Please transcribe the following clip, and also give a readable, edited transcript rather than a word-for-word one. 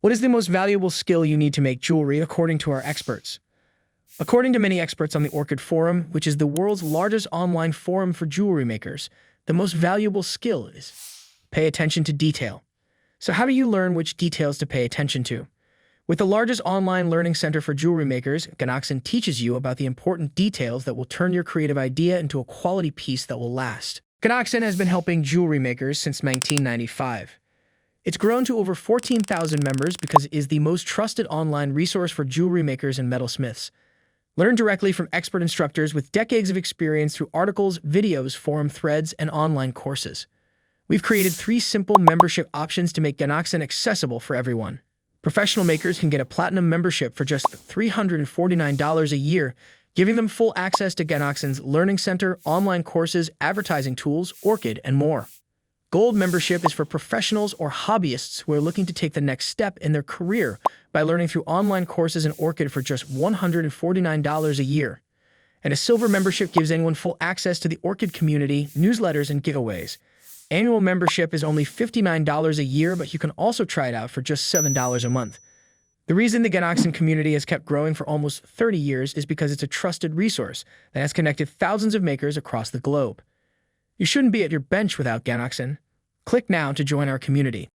What is the most valuable skill you need to make jewelry according to our experts? According to many experts on the Orchid Forum, which is the world's largest online forum for jewelry makers, the most valuable skill is pay attention to detail. So how do you learn which details to pay attention to? With the largest online learning center for jewelry makers, Ganoksin teaches you about the important details that will turn your creative idea into a quality piece that will last. Ganoksin has been helping jewelry makers since 1995. It's grown to over 14,000 members because it is the most trusted online resource for jewelry makers and metalsmiths. Learn directly from expert instructors with decades of experience through articles, videos, forum threads, and online courses. We've created 3 simple membership options to make Ganoksin accessible for everyone. Professional makers can get a platinum membership for just $349 a year, giving them full access to Ganoksin's learning center, online courses, advertising tools, Orchid, and more. Gold membership is for professionals or hobbyists who are looking to take the next step in their career by learning through online courses in Orchid for just $149 a year. And a silver membership gives anyone full access to the Orchid community, newsletters, and giveaways. Annual membership is only $59 a year, but you can also try it out for just $7 a month. The reason the Ganoksin community has kept growing for almost 30 years is because it's a trusted resource that has connected thousands of makers across the globe. You shouldn't be at your bench without Ganoksin. Click now to join our community.